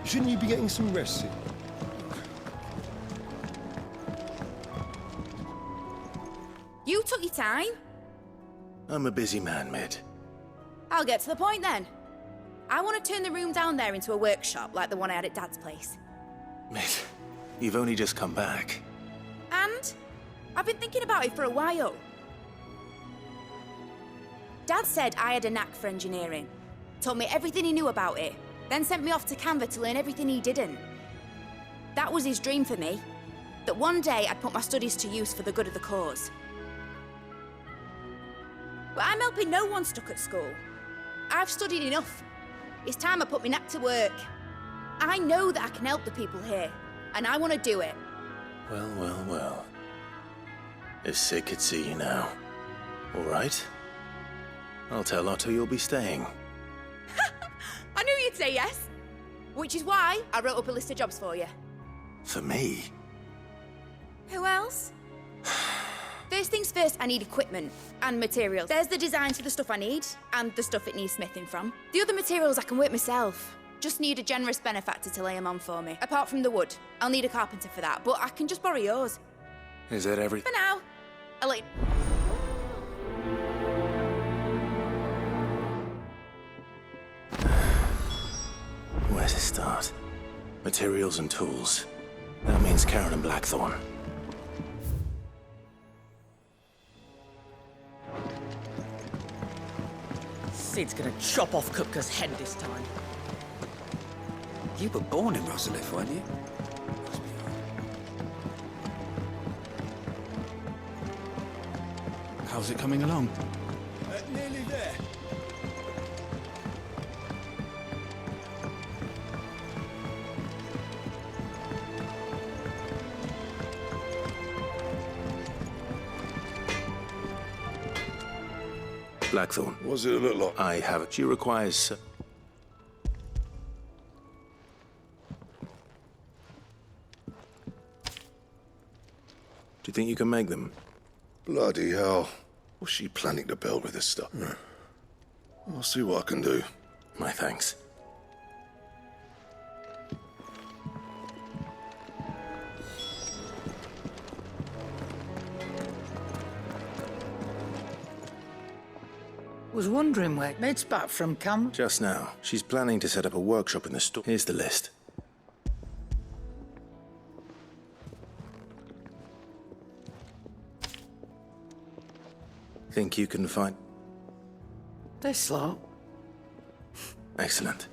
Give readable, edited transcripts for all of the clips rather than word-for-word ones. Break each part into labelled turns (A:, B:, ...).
A: Shouldn't you be getting some rest soon?
B: You took your time.
C: I'm a busy man, Mid.
B: I'll get to the point then. I want to turn the room down there into a workshop like the one I had at Dad's place.
C: Mid, you've only just come back.
B: And I've been thinking about it for a while. Dad said I had a knack for engineering, told me everything he knew about it, then sent me off to Canva to learn everything he didn't. That was his dream for me, that one day I'd put my studies to use for the good of the cause. But I'm helping no one stuck at school. I've studied enough. It's time I put my knack to work. I know that I can help the people here, and I want to do it.
C: Well, well, well. If Sid could see you now. All right. I'll tell Otto you'll be staying.
B: I knew you'd say yes. Which is why I wrote up a list of jobs for you.
C: For me?
B: Who else? First things first, I need equipment and materials. There's the designs for the stuff I need, and the stuff it needs smithing from. The other materials I can work myself. Just need a generous benefactor to lay them on for me. Apart from the wood, I'll need a carpenter for that, but I can just borrow yours.
C: Is that everything?
B: For now. I'll let...
C: Where to start? Materials and tools. That means Karen and Blackthorn.
D: Sid's gonna chop off Kupka's head this time.
E: You were born in Rosalith, weren't you?
F: How's it coming along?
A: Nearly there.
C: Blackthorn.
A: What's it look like?
C: I have it. She requires... Do you think you can make them?
A: Bloody hell. What's she planning to build with this stuff? I'll see what I can do.
C: My thanks.
G: Was wondering where Mid's back from camp.
C: Just now. She's planning to set up a workshop in the store. Here's the list. Think you can find...
G: This lot,
C: Excellent.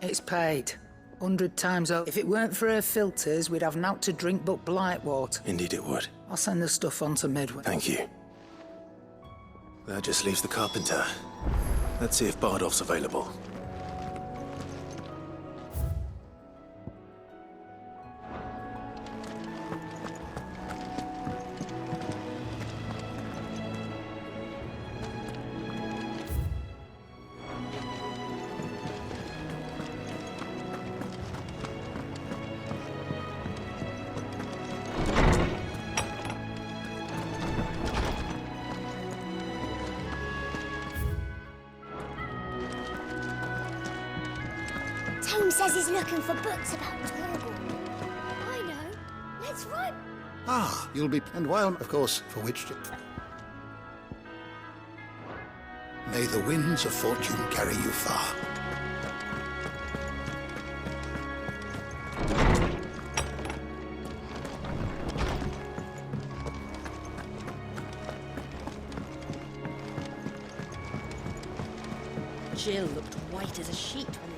G: it's paid. 100 times over. If it weren't for her filters, we'd have naught to drink but blight water.
C: Indeed it would.
G: I'll send the stuff on to Midway.
C: Thank you. That just leaves the carpenter. Let's see if Bardolph's available.
H: Tone says he's looking for books about Torgal. I know. Let's write.
I: Ah, you'll be... And while, of course, for which to... May the winds of fortune carry you far.
D: Jill looked white as a sheet when it...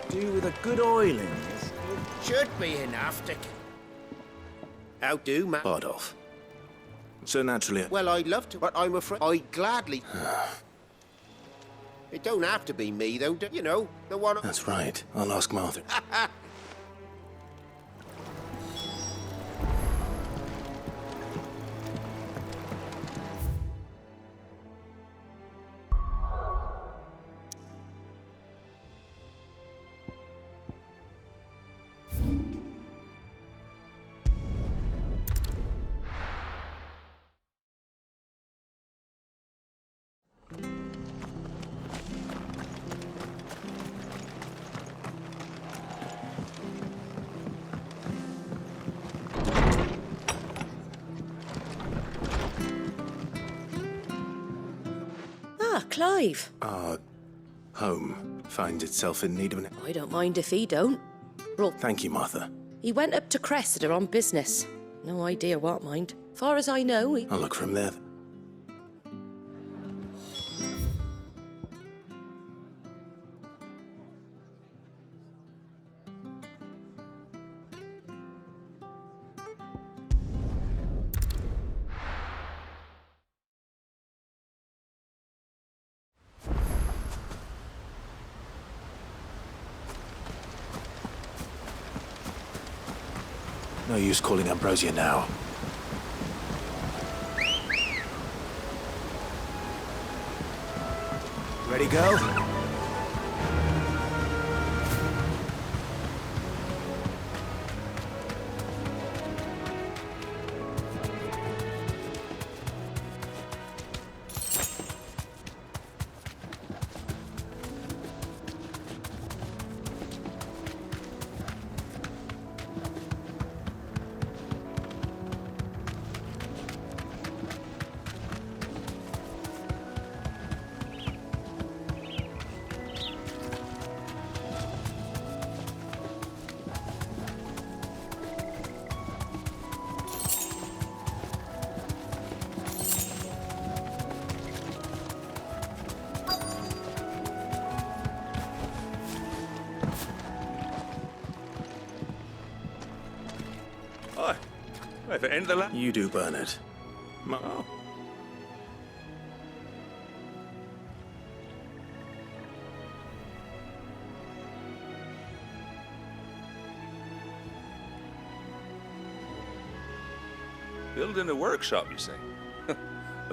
E: Do with a good oiling, yes? Should be enough to... How do, man?
C: Bardolph. So naturally...
E: Well, I'd love to, but I'm afraid I'd gladly... It don't have to be me, though, you know, the one...
C: That's right. I'll ask Martha.
D: Clive?
C: Our home finds itself in need of an...
D: I don't mind if he don't. Well,
C: Thank you, Martha.
D: he went up to Cressida on business. No idea what, mind. Far as I know, he...
C: I'll look from there. No use calling Ambrosia now. Ready, go?
F: Aye. At the end of the lap.
C: You do, Bernard.
F: Oh. Building a workshop, you say? Well,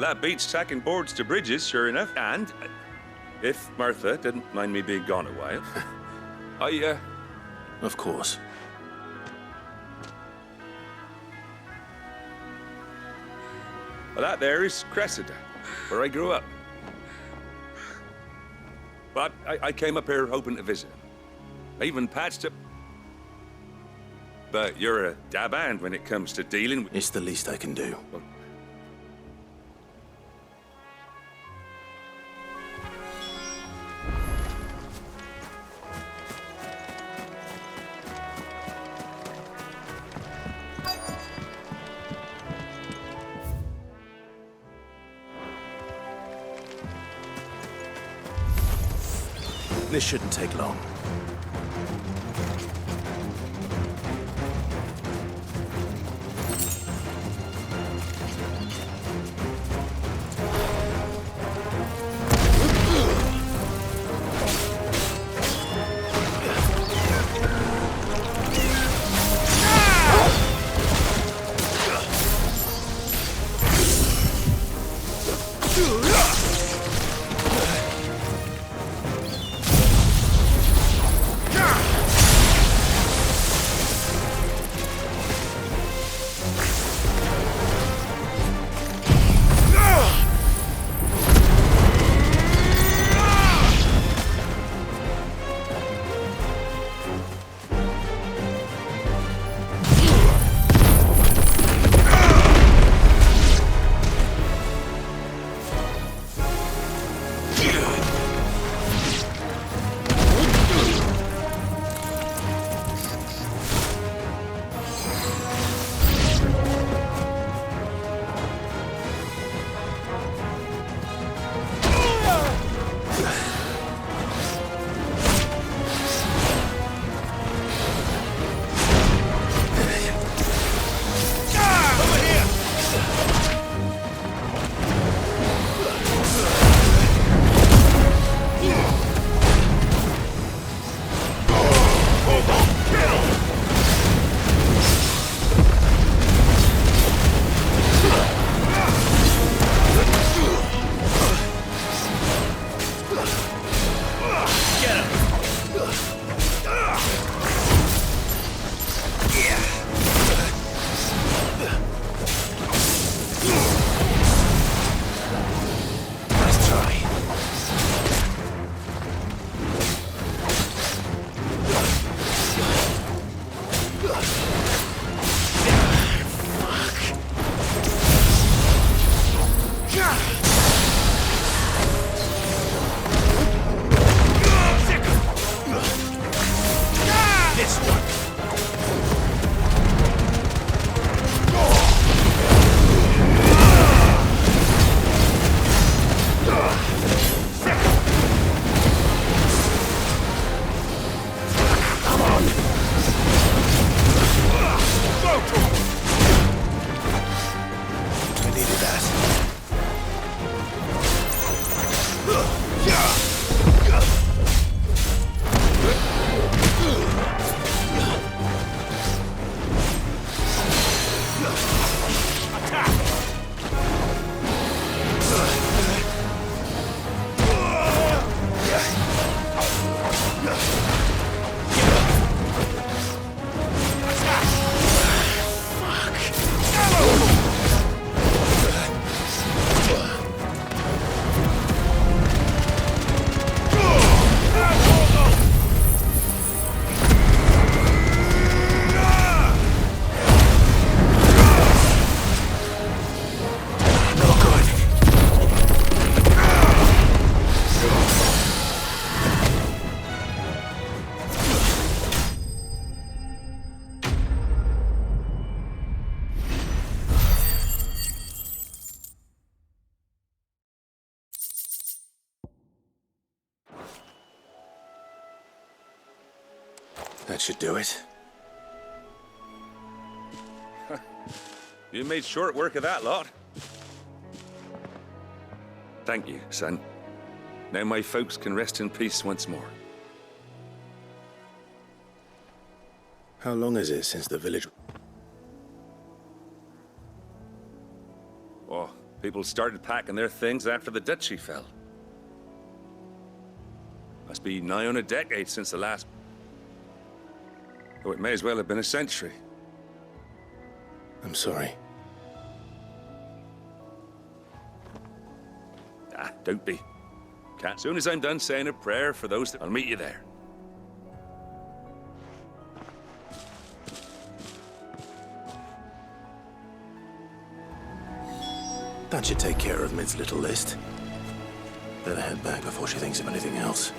F: that beats tacking boards to bridges, sure enough. And if Martha didn't mind me being gone a while,
C: Of course.
F: well, that there is Cressida, where I grew up. But I came up here hoping to visit. I even patched up. But you're a dab hand when it comes to dealing with...
C: It's the least I can do. This shouldn't take long.
E: this one!
C: I needed that. That should do it.
F: You made short work of that lot. Thank you, son. Now my folks can rest in peace once more.
C: How long is it since the village...
F: Oh, people started packing their things after the duchy fell. Must be nigh on a decade since the last... Oh, it may as well have been a century.
C: I'm sorry.
F: Ah, don't be. As soon as I'm done saying a prayer for those I'll meet you there.
C: That should take care of Mid's little list. Better head back before she thinks of anything else.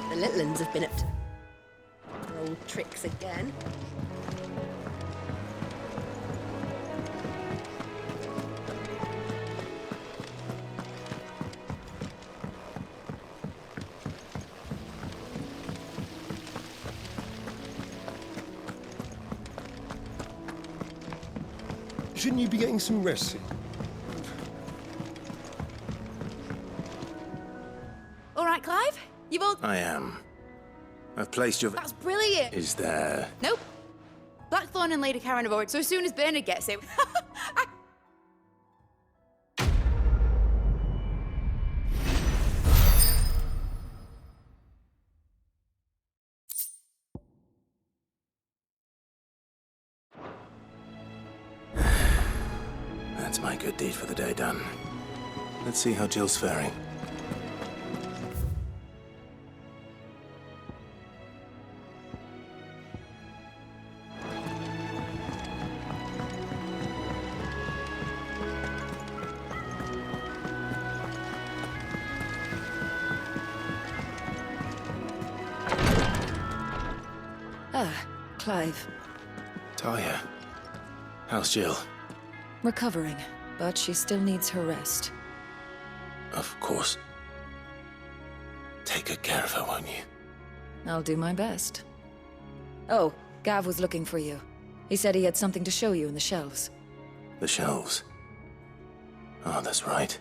D: The little uns have been up to their old tricks again.
J: Shouldn't you be getting some rest?
B: All right, Clive? You've all...
C: I am. I've placed your...
B: That's brilliant.
C: Is there...
B: Nope. Blackthorn and Lady Karen have already... So as soon as Bernard gets it...
C: That's my good deed for the day done. Let's see how Jill's faring.
K: Clive.
C: Talia, how's Jill?
K: Recovering, but she still needs her rest.
C: Of course. Take good care of her, won't you?
K: I'll do my best. Oh, Gav was looking for you. He said he had something to show you in the shelves.
C: The shelves. Oh, that's right.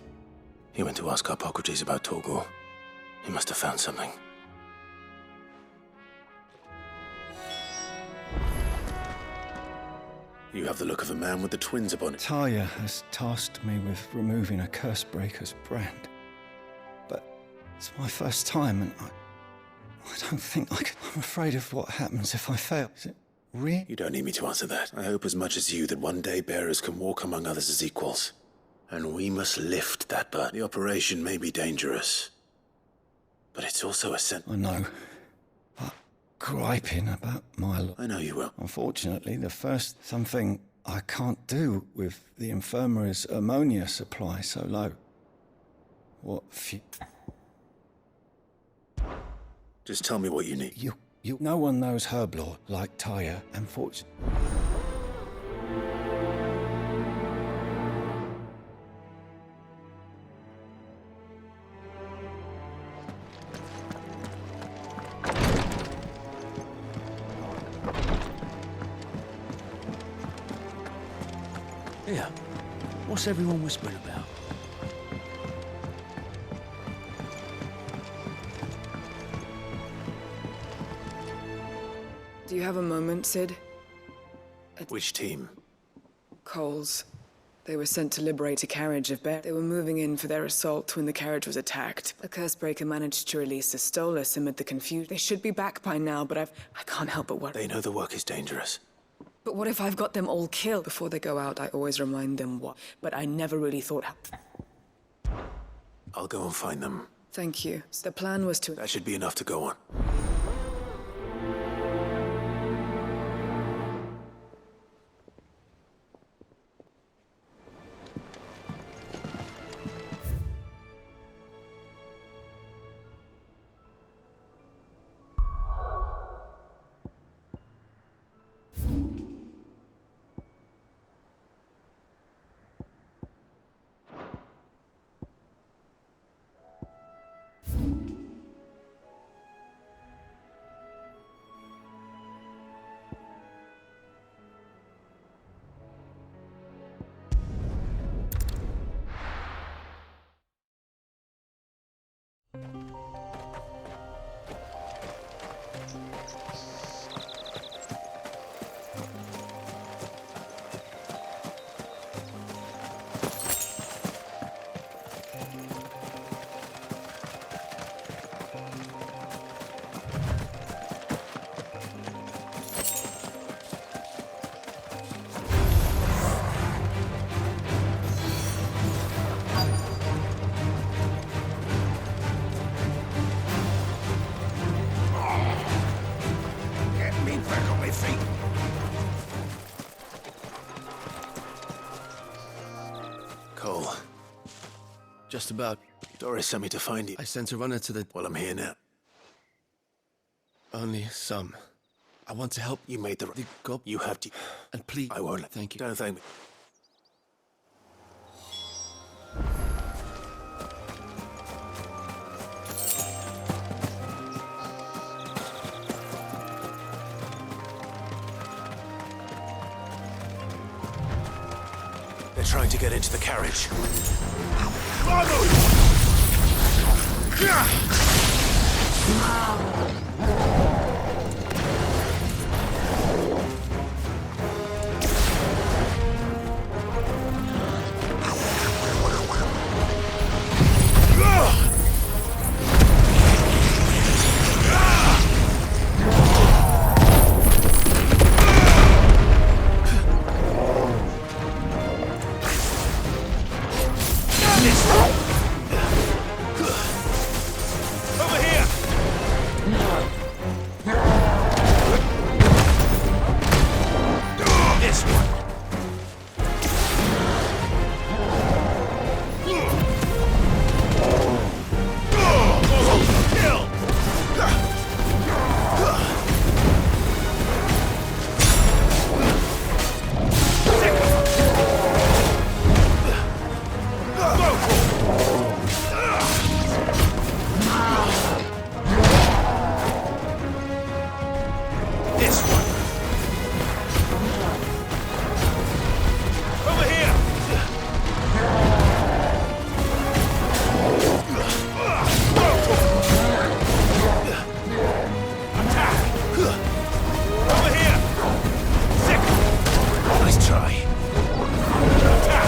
C: He went to ask Hippocrates about Torgor. He must have found something. You have the look of a man with the twins upon it.
L: Talia has tasked me with removing a Cursebreaker's brand. But it's my first time, and I don't think I can. I'm afraid of what happens if I fail. Is it real?
C: You don't need me to answer that. I hope as much as you that one day bearers can walk among others as equals. And we must lift that burden. The operation may be dangerous, but it's also essential.
L: I know. But griping about my lot.
C: I know you will.
L: Unfortunately, the first something I can't do with the infirmary's ammonia supply so low. What
C: Just tell me what you need.
L: No one knows Herblord like Talia, unfortunately.
E: Yeah. What's everyone whispering about?
M: Do you have a moment, Sid?
C: Which team?
M: Coles. They were sent to liberate a carriage of bear. They were moving in for their assault when the carriage was attacked. A Cursebreaker managed to release a Stolas amid the confusion. They should be back by now, but I can't help but worry.
C: They know the work is dangerous.
M: But what if I've got them all killed? Before they go out, I always remind them what. But I never really thought how.
C: I'll go and find them.
M: Thank you. The plan was to...
C: That should be enough to go on. Cole.
J: Just about.
C: Doris sent me to find you.
J: I sent a runner to the...
C: Well, I'm here now.
J: Only some. I want to help.
C: You made the gob. You have to.
J: And please...
C: I won't.
J: Thank you.
C: Don't thank me. They're trying to get into the carriage.
E: Over here! This one. Kill! This one. Over here. Attack. Over here. Sick. Nice try. Attack.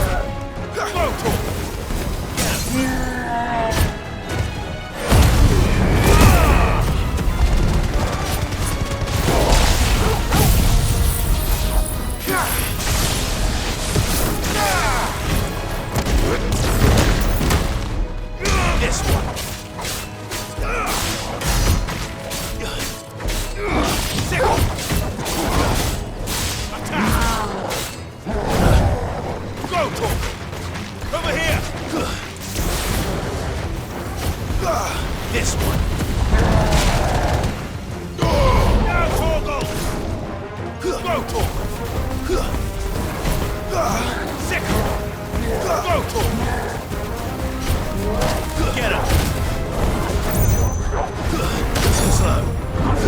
E: This one. Sickle. Attack. Go, Torgal. Over here. This one. Now, Torgal. Go, Torgal. Sickle. Go, Torgal. Get up! Slow.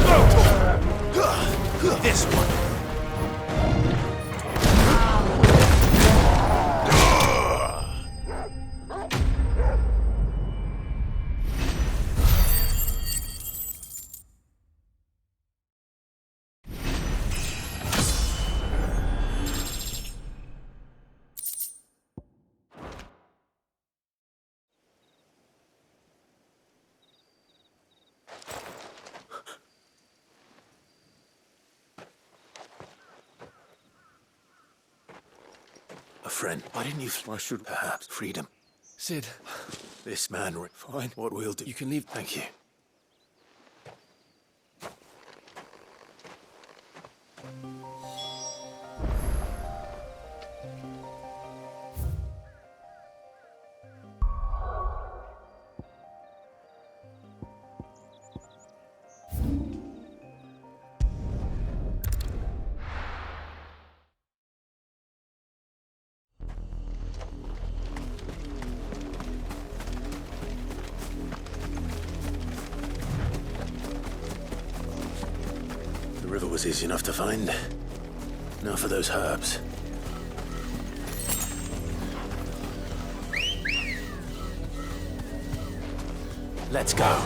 E: Go, Torgal. This one.
C: A friend. Why didn't you? I should perhaps. Freedom.
J: Sid.
C: This man. Fine. What we'll do.
J: You can leave.
C: Thank you. The river was easy enough to find. Now for those herbs. Let's go.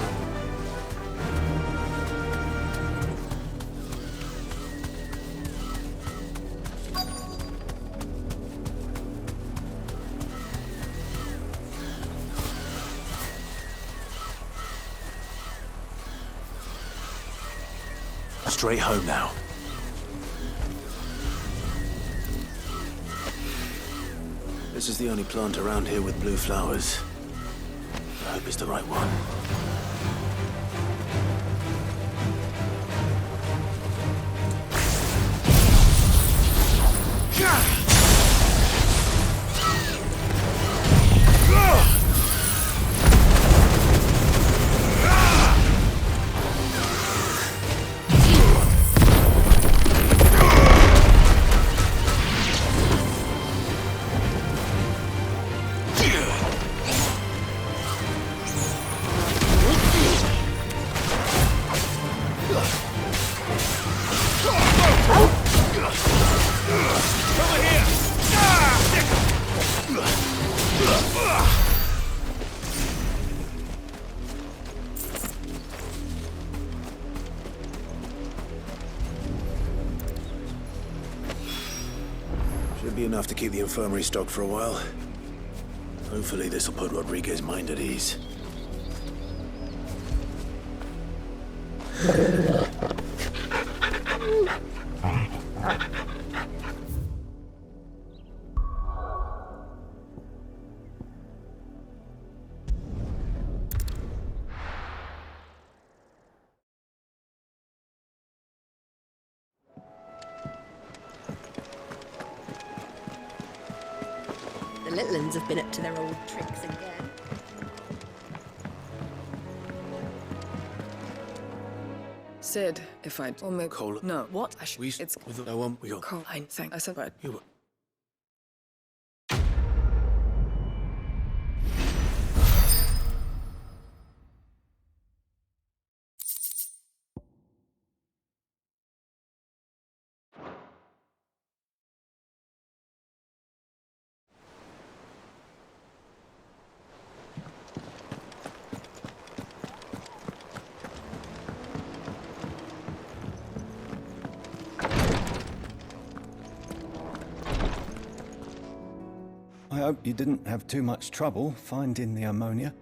C: Straight home now. This is the only plant around here with blue flowers. I hope it's the right one. Should be enough to keep the infirmary stocked for a while. Hopefully this will put Rodriguez's mind at ease.
D: little uns have been up to their old tricks again.
M: Sid, if I'd... Or maybe...
J: Cole.
M: No. What? I should...
J: We...
M: It's...
J: With no one... We got...
M: Cole. I said what?
J: You...
L: I hope you didn't have too much trouble finding the ammonia.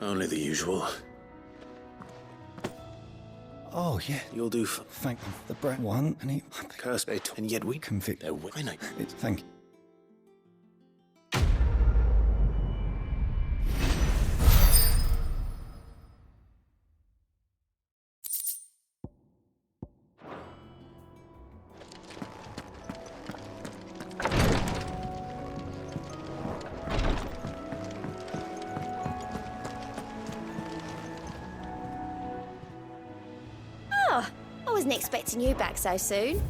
C: Only the usual.
L: Oh, yeah.
C: You'll do for...
L: Thank you. The bread one, and he...
C: Curse bait, and yet we...
L: Convict.
C: I know.
L: Thank you.
H: I wasn't expecting you back so soon.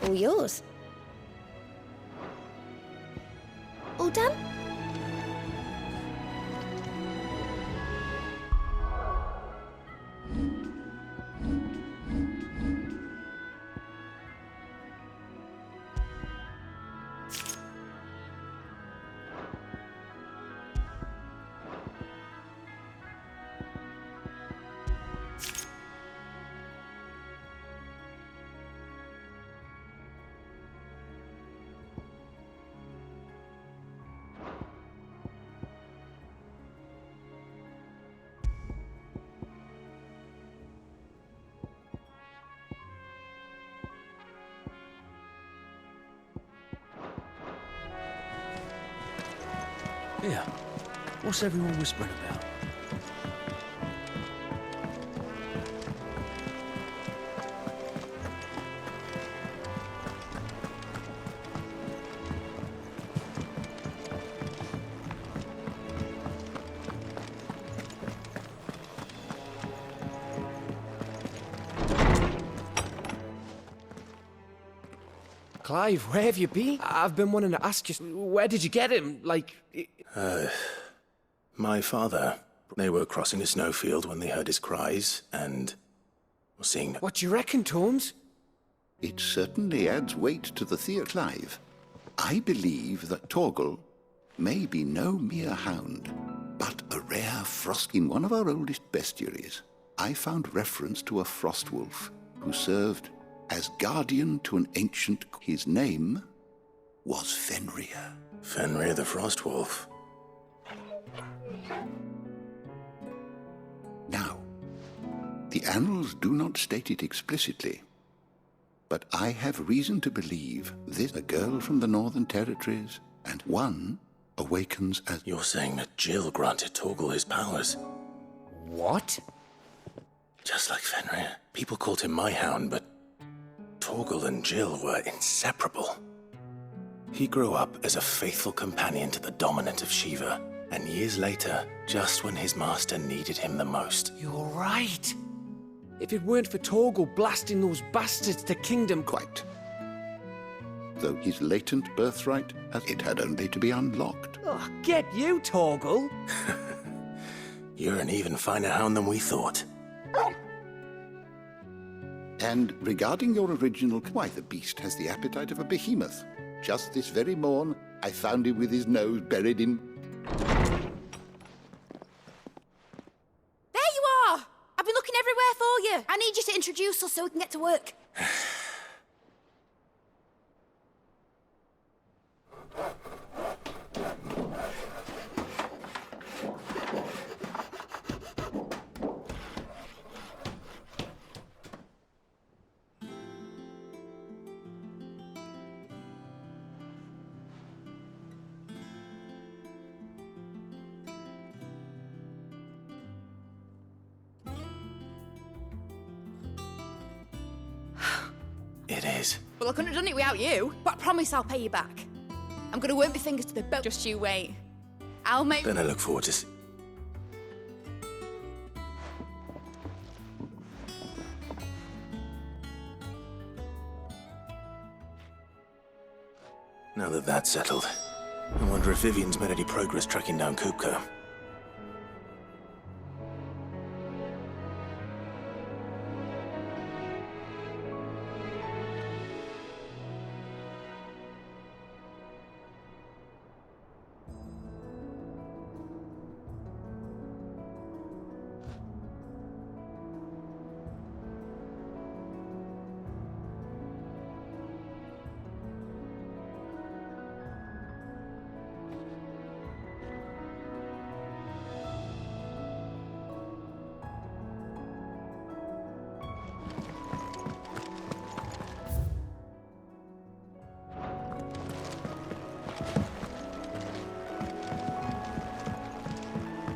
H: All yours. All done?
J: Yeah. What's everyone whispering about?
N: Clive, where have you been? I've been wanting to ask you, where did you get him? Like...
C: My father. They were crossing a snowfield when they heard his cries, and... were seeing...
N: What do you reckon, Tomes?
I: It certainly adds weight to the theory, Clive. I believe that Torgal may be no mere hound, but a rare frost. In one of our oldest bestiaries, I found reference to a frost wolf who served as guardian to an ancient... His name was Fenrir.
C: Fenrir the Frost Wolf.
I: Now, the annals do not state it explicitly, but I have reason to believe this a girl from the Northern Territories, and one awakens as...
C: You're saying that Jill granted Torgal his powers?
N: What?
C: Just like Fenrir. People called him my hound, but Torgal and Jill were inseparable. He grew up as a faithful companion to the dominant of Shiva, and years later, just when his master needed him the most.
N: You're right. If it weren't for Torgal blasting those bastards to kingdom...
I: Quite. Though his latent birthright, as it had only to be unlocked.
N: Oh, get you, Torgal!
C: You're an even finer hound than we thought.
I: And regarding your original... Why, the beast has the appetite of a behemoth. Just this very morn, I found him with his nose buried in...
B: There you are! I've been looking everywhere for you. I need you to introduce us so we can get to work.
C: It is.
B: Well, I couldn't have done it without you, but I promise I'll pay you back. I'm gonna work my fingers to the bone. Just you wait. I'll make...
C: Then I look forward to... Now that that's settled, I wonder if Vivian's made any progress tracking down Kupka.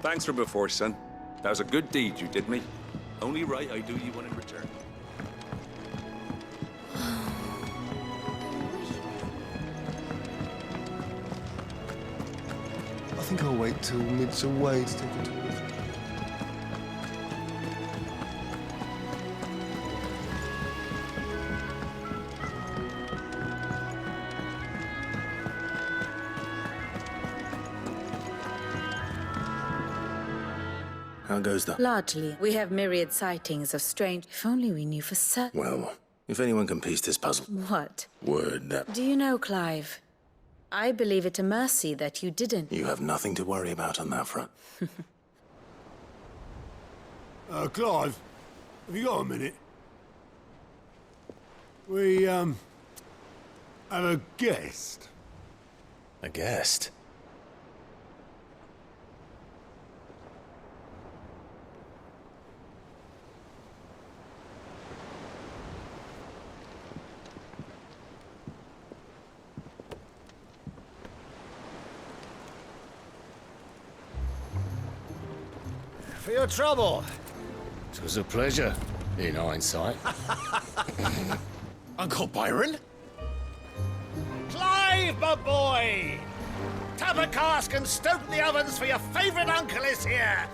F: Thanks for before, son. That was a good deed you did me. Only right I do you one in return.
A: I think I'll wait till Mid's away to take a tour with her.
C: How goes that?
G: Largely. We have myriad sightings of strange... If only we knew for certain.
C: Well, if anyone can piece this puzzle...
G: What?
C: Word that...
G: Do you know, Clive? I believe it a mercy that you didn't.
C: You have nothing to worry about on that front.
O: Clive, have you got a minute? We, have a guest.
C: A guest?
P: For your trouble. It was a pleasure, in hindsight.
E: Uncle Byron?
P: Clive, my boy! Tap a cask and stoke the ovens for your favourite uncle is here!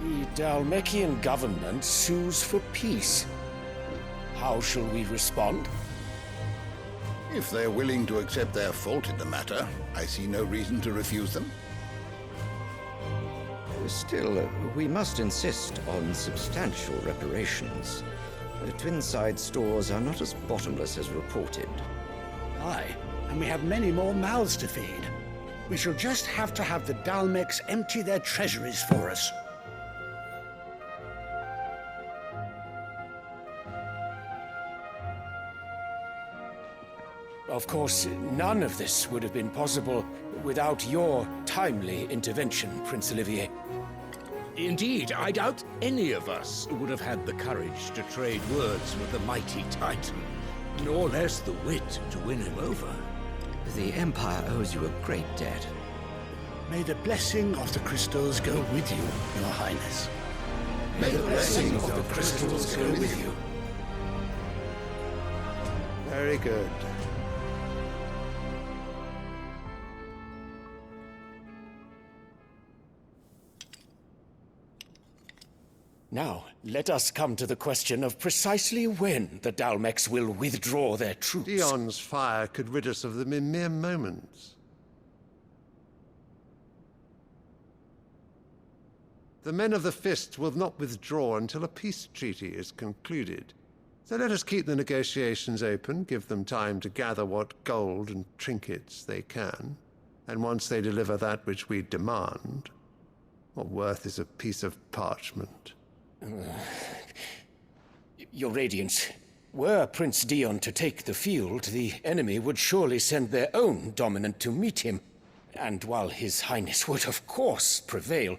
E: The Dalmekian government sues for peace. How shall we respond?
I: If they're willing to accept their fault in the matter, I see no reason to refuse them.
Q: Still, we must insist on substantial reparations. The Twinside stores are not as bottomless as reported.
R: Aye, and we have many more mouths to feed. We shall just have to have the Dalmeks empty their treasuries for us.
E: Of course, none of this would have been possible without your timely intervention, Prince Olivier.
S: Indeed, I doubt any of us would have had the courage to trade words with the mighty Titan, nor less the wit to win him over.
Q: The Empire owes you a great debt.
R: May the blessing of the crystals go with you, Your Highness.
I: May the blessing of the crystals go with you.
A: Very good.
E: Now, let us come to the question of precisely when the Dalmeks will withdraw their troops.
O: Dion's fire could rid us of them in mere moments. The men of the Fist will not withdraw until a peace treaty is concluded. So let us keep the negotiations open, give them time to gather what gold and trinkets they can, and once they deliver that which we demand, what worth is a piece of parchment?
E: Your Radiance,
J: Were Prince Dion to take the field, the enemy would surely send their own dominant to meet him. And while His Highness would of course prevail,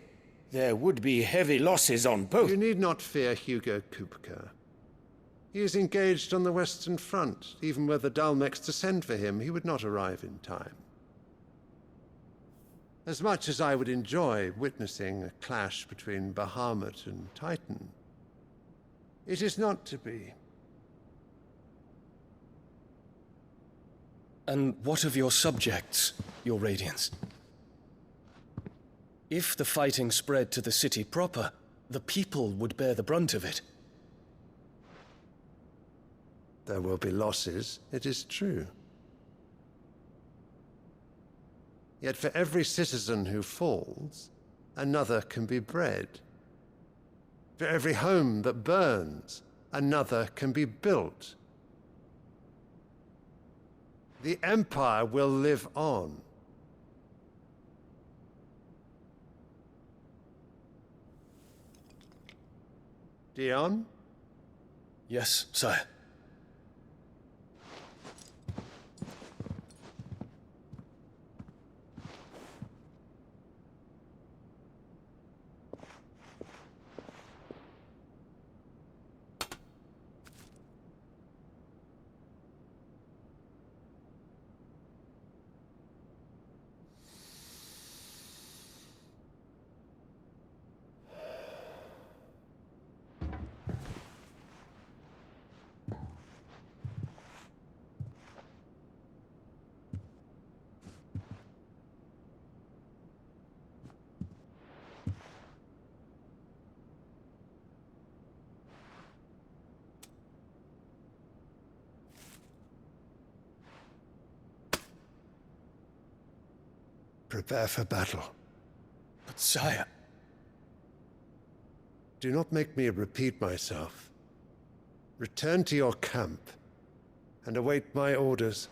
J: there would be heavy losses on both.
O: You need not fear Hugo Kupka. He is engaged on the Western Front. Even were the Dalmex to send for him, he would not arrive in time. As much as I would enjoy witnessing a clash between Bahamut and Titan, it is not to be.
L: And what of your subjects, your Radiance? If the fighting spread to the city proper, the people would bear the brunt of it.
O: There will be losses, it is true. Yet for every citizen who falls, another can be bred. For every home that burns, another can be built. The Empire will live on. Dion?
L: Yes, sire.
O: Prepare for battle.
L: But sire...
O: Do not make me repeat myself. Return to your camp and await my orders.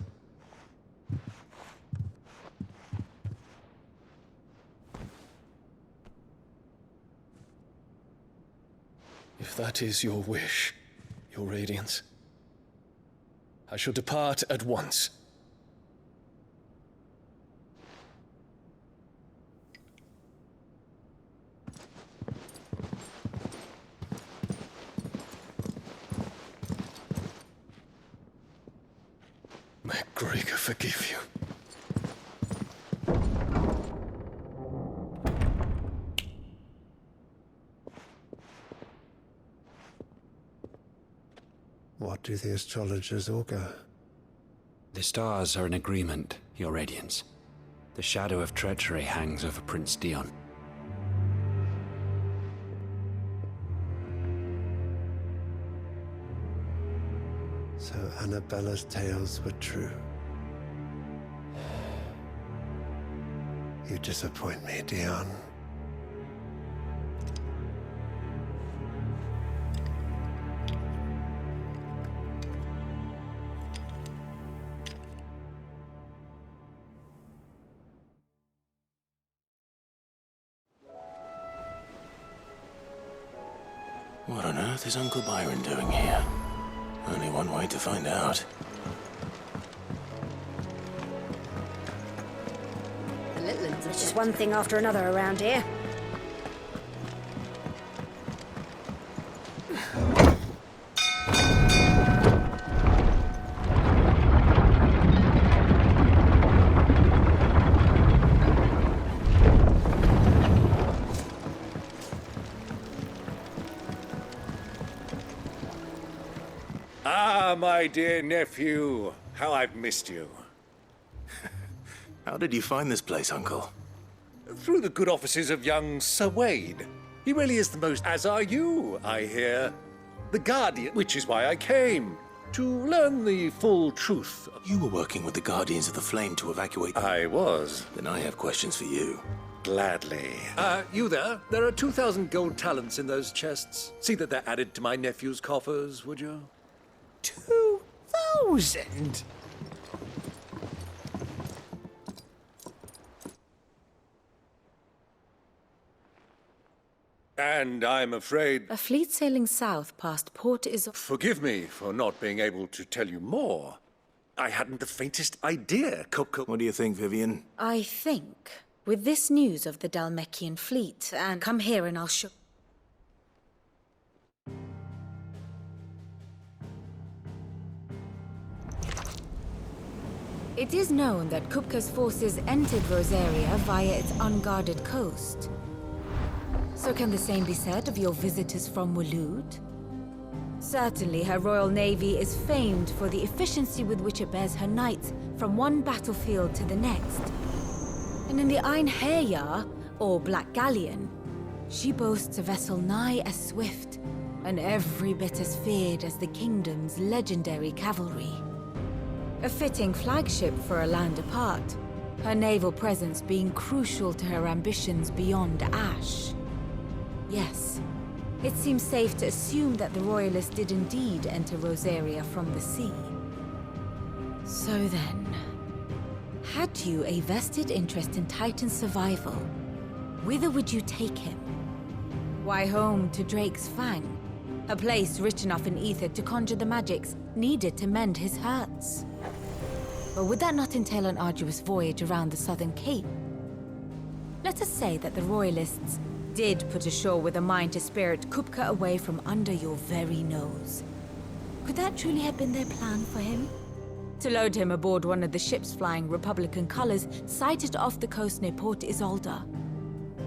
L: If that is your wish, your Radiance, I shall depart at once. May Gregor forgive you.
O: What do the astrologers augur?
T: The stars are in agreement, Your Radiance. The shadow of treachery hangs over Prince Dion.
O: So Annabella's tales were true. You disappoint me, Dion.
C: What on earth is Uncle Byron doing here? Only one way to find out.
H: The Littlands are just one thing after another around here.
P: Ah, my dear nephew. How I've missed you.
C: How did you find this place, Uncle?
P: Through the good offices of young Sir Wade. He really is the most, as are you, I hear. The Guardian, which is why I came. To learn the full truth.
C: You were working with the Guardians of the Flame to evacuate...
P: I was.
C: Then I have questions for you.
P: Gladly. You there? There are 2,000 gold talents in those chests. See that they're added to my nephew's coffers, would you?
E: 2,000?
P: And I'm afraid...
K: A fleet sailing south past Port is...
P: Forgive me for not being able to tell you more. I hadn't the faintest idea, Coco.
C: What do you think, Vivian?
K: I think, with this news of the Dalmekian fleet, and come here and I'll show... It is known that Kupka's forces entered Rosaria via its unguarded coast. So can the same be said of your visitors from Waloed? Certainly her Royal Navy is famed for the efficiency with which it bears her knights from one battlefield to the next. And in the Einherjar, or Black Galleon, she boasts a vessel nigh as swift and every bit as feared as the kingdom's legendary cavalry. A fitting flagship for a land apart, her naval presence being crucial to her ambitions beyond Ash. Yes, it seems safe to assume that the Royalists did indeed enter Rosaria from the sea. So then, had you a vested interest in Titan's survival, whither would you take him? Why, home to Drake's Fang, a place rich enough in ether to conjure the magics needed to mend his hurts. Or would that not entail an arduous voyage around the southern cape? Let us say that the Royalists did put ashore with a mind to spirit Kupka away from under your very nose. Could that truly have been their plan for him? To load him aboard one of the ships flying Republican colors sighted off the coast near Port Isolde.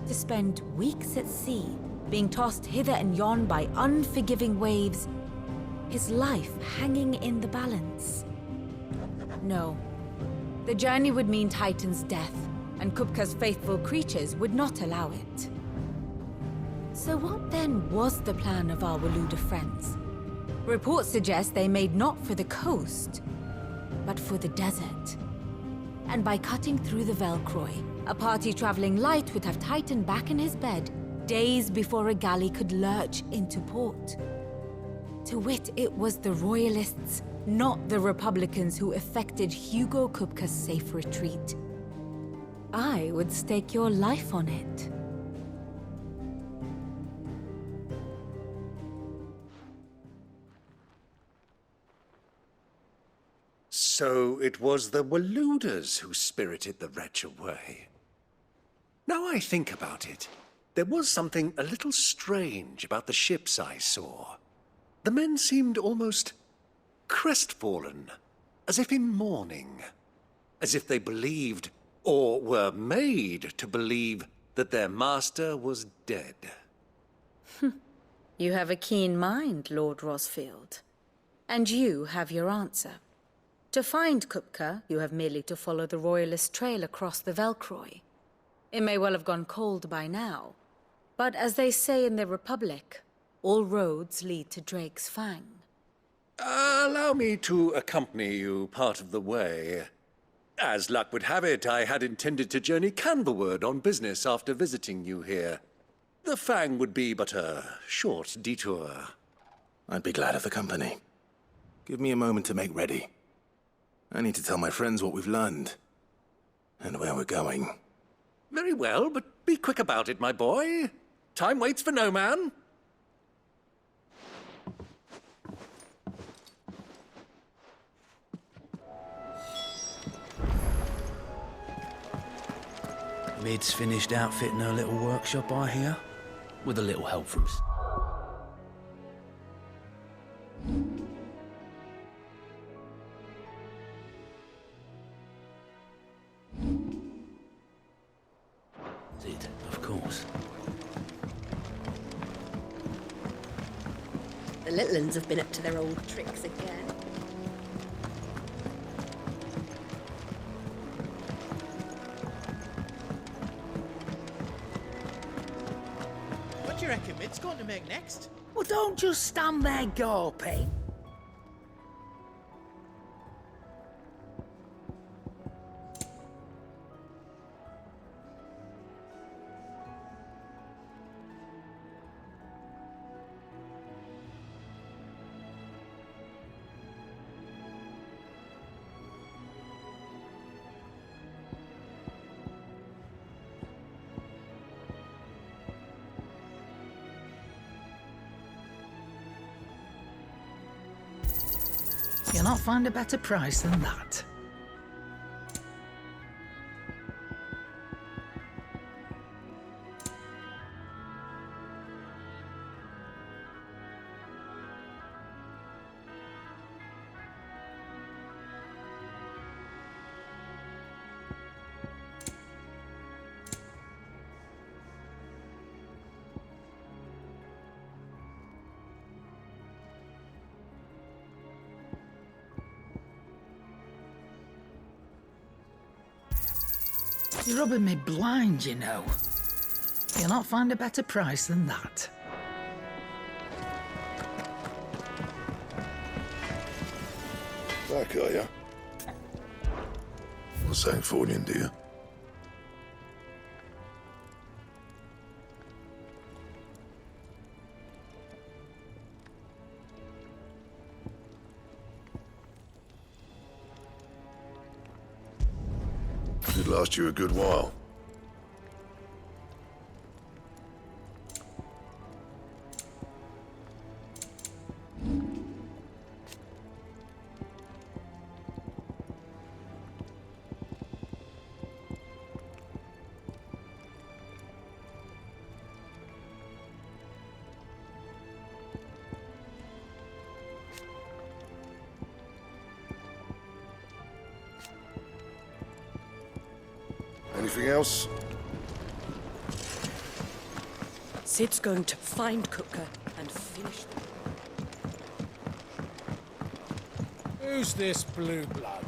K: To spend weeks at sea, being tossed hither and yon by unforgiving waves, his life hanging in the balance. No. The journey would mean Titan's death, and Kupka's faithful creatures would not allow it. So what then was the plan of our Waluda friends? Reports suggest they made not for the coast, but for the desert. And by cutting through the Velcroy, a party traveling light would have Titan back in his bed days before a galley could lurch into port. To wit, it was the Royalists, not the Republicans, who effected Hugo Kupka's safe retreat. I would stake your life on it.
P: So it was the Waludas who spirited the wretch away. Now I think about it, there was something a little strange about the ships I saw. The men seemed almost crestfallen, as if in mourning, as if they believed, or were made to believe, that their master was dead.
K: You have a keen mind, Lord Rosfield. And you have your answer. To find Kupka, you have merely to follow the Royalist trail across the Velcroy. It may well have gone cold by now, but as they say in the Republic, all roads lead to Drake's Fang.
P: Allow me to accompany you part of the way. As luck would have it, I had intended to journey Canberward on business after visiting you here. The Fang would be but a short detour.
C: I'd be glad of the company. Give me a moment to make ready. I need to tell my friends what we've learned, and where we're going.
P: Very well, but be quick about it, my boy. Time waits for no man.
E: Mid's finished outfitting her little workshop, I hear. With a little help from... Did, of course.
D: The little uns have been up to their old tricks again.
E: What do you reckon Mid's going to make next? Well, don't just stand there gawping.
G: You'll not find a better price than that. You're rubbing me blind, you know. You'll not find a better price than that.
A: Back, are you? What's something for you, dear? Should last you a good while. Anything else?
D: Sid's going to find Kupka and finish them.
U: Who's this blue blood?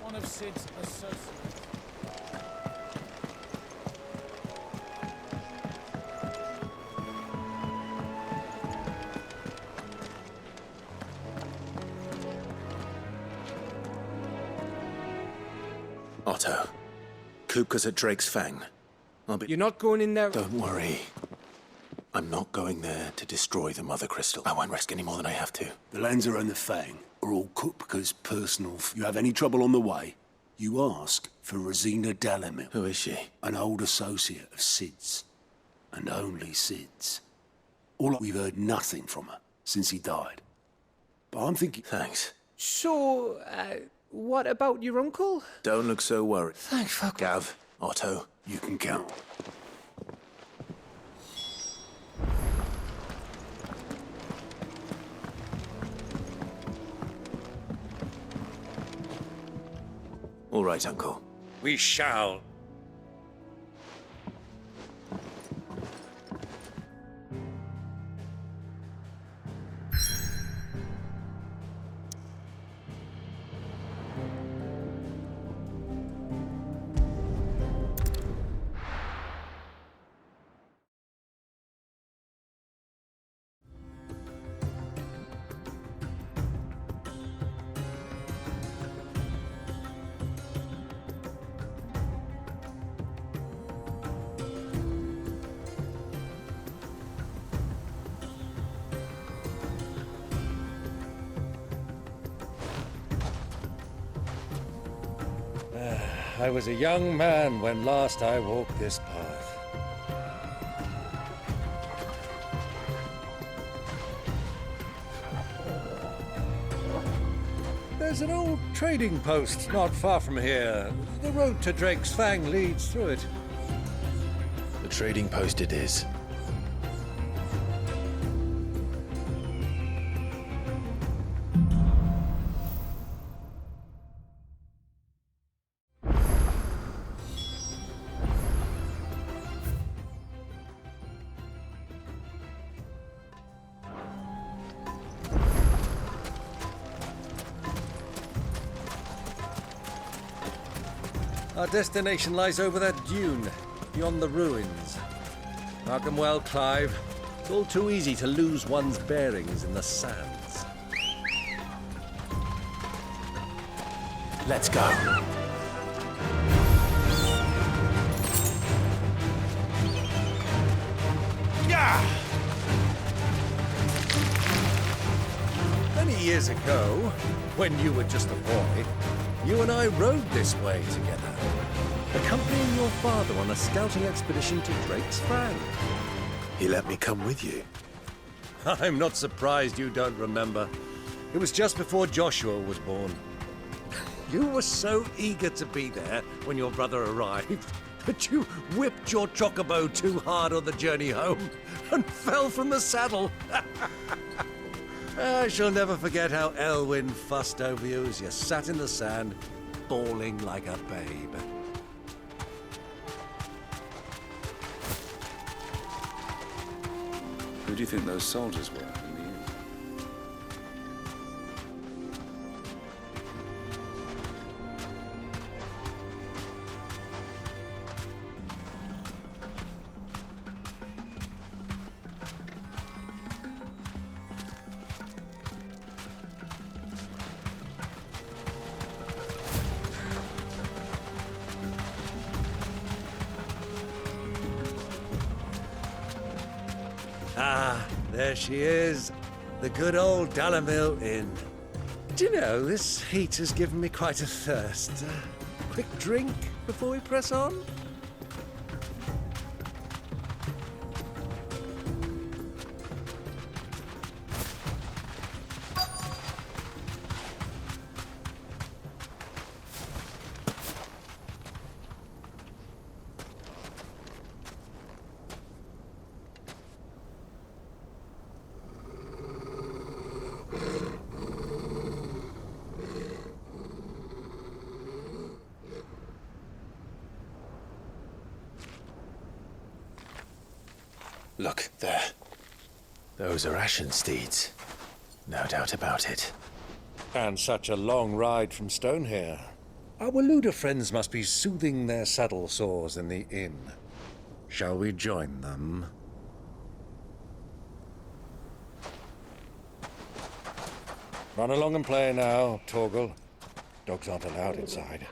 U: One of Sid's associates.
C: Otto. Kupka's at Drake's Fang.
N: You're not going in there?
C: Don't worry. I'm not going there to destroy the Mother Crystal. I won't risk any more than I have to.
V: The lands around the Fang are all Kupka's personal. You have any trouble on the way, you ask for Rosina Dalamil.
C: Who is she?
V: An old associate of Sid's. And only Sid's. We've heard nothing from her since he died. But I'm thinking...
C: Thanks.
N: So, what about your uncle?
C: Don't look so worried.
N: Thank fuck.
C: Gav, Otto.
V: You can count.
C: All right, Uncle.
P: We shall.
U: I was a young man when last I walked this path. There's an old trading post not far from here. The road to Drake's Fang leads through it.
C: The trading post it is.
U: Our destination lies over that dune, beyond the ruins. Mark 'em well, Clive. It's all too easy to lose one's bearings in the sands.
C: Let's go.
U: Yeah! Many years ago, when you were just a boy, you and I rode this way together, accompanying your father on a scouting expedition to Drake's Fang.
C: He let me come with you.
U: I'm not surprised you don't remember. It was just before Joshua was born. You were so eager to be there when your brother arrived that you whipped your chocobo too hard on the journey home and fell from the saddle. I shall never forget how Elwyn fussed over you as you sat in the sand, bawling like a babe.
F: Who do you think those soldiers were in the end?
U: Ah, there she is. The good old Dalamil Inn. Do you know, this heat has given me quite a thirst. Quick drink before we press on?
C: Look, there. Those are Ashen steeds. No doubt about it.
U: And such a long ride from Stonehair. Our Waluda friends must be soothing their saddle sores in the inn. Shall we join them? Run along and play now, Torgal. Dogs aren't allowed inside.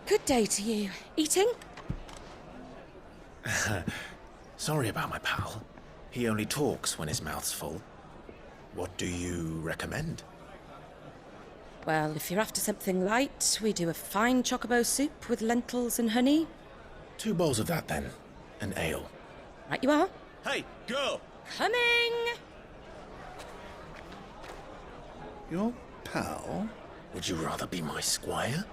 D: Good day to you. Eating?
C: Sorry about my pal. He only talks when his mouth's full. What do you recommend?
D: Well, if you're after something light, we do a fine chocobo soup with lentils and honey.
C: 2 bowls of that, then. An ale.
D: Right you are.
U: Hey, girl!
D: Coming!
A: Your pal?
C: Would you rather be my squire?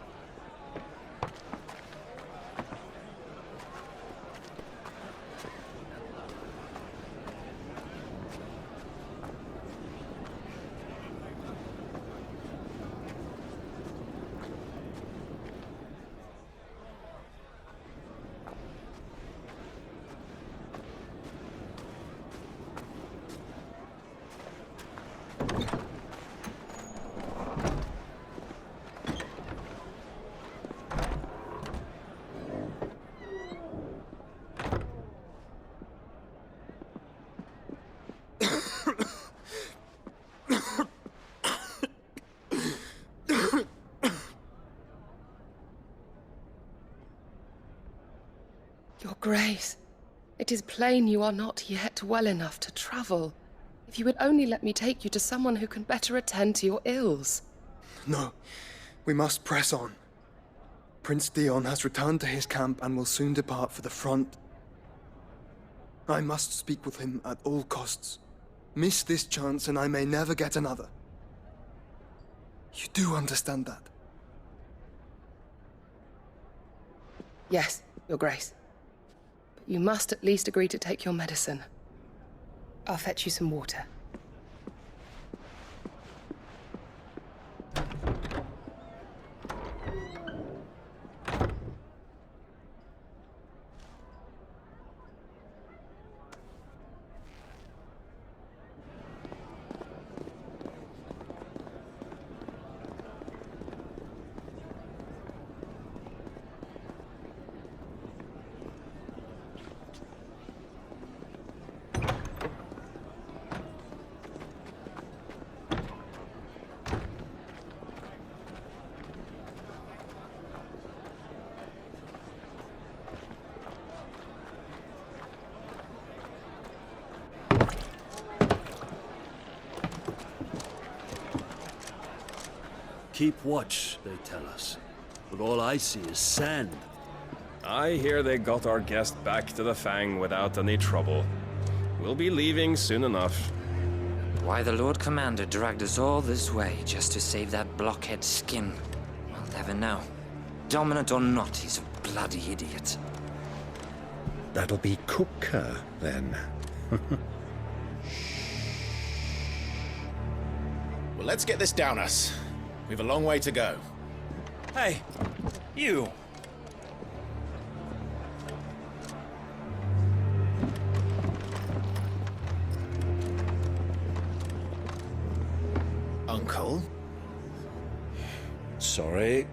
B: Your Grace, it is plain you are not yet well enough to travel. If you would only let me take you to someone who can better attend to your ills.
M: No, we must press on. Prince Dion has returned to his camp and will soon depart for the front. I must speak with him at all costs. Miss this chance and I may never get another. You do understand that?
B: Yes, Your Grace. But you must at least agree to take your medicine. I'll fetch you some water.
V: keep watch, they tell us. But all I see is sand.
Q: I hear they got our guest back to the Fang without any trouble. We'll be leaving soon enough.
S: Why the Lord Commander dragged us all this way just to save that blockhead skin, we'll never know. Dominant or not, he's a bloody idiot.
W: That'll be Kupka, then.
C: Well, let's get this down us. We've a long way to go.
X: Hey, you!
C: Uncle?
W: Sorry.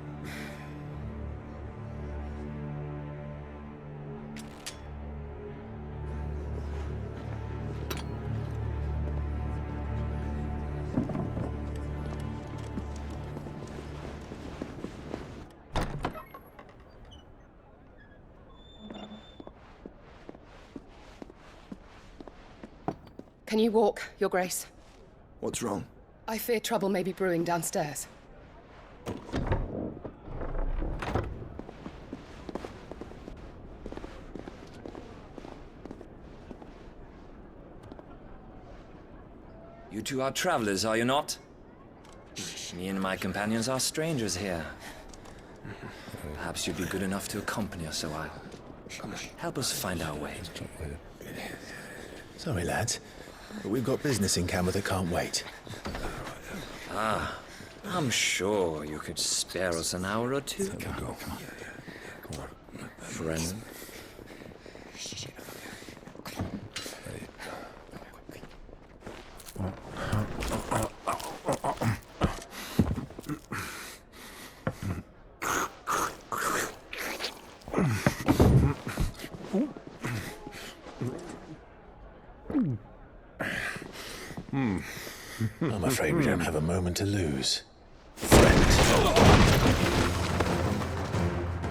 B: Can you walk, Your Grace?
M: What's wrong?
B: I fear trouble may be brewing downstairs.
S: You two are travelers, are you not? Me and my companions are strangers here. Perhaps you'd be good enough to accompany us a while. Help us find our way.
C: Sorry, lads, but we've got business in Camber that can't wait.
S: Ah, I'm sure you could spare us an hour or two.
W: Come on.
S: Friend.
C: I'm afraid we don't have a moment to lose.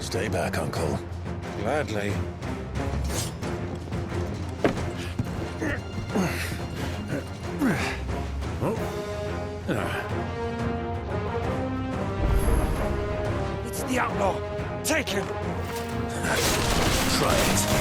C: Stay back, Uncle.
J: Gladly.
X: It's the outlaw! Take him!
C: Try it.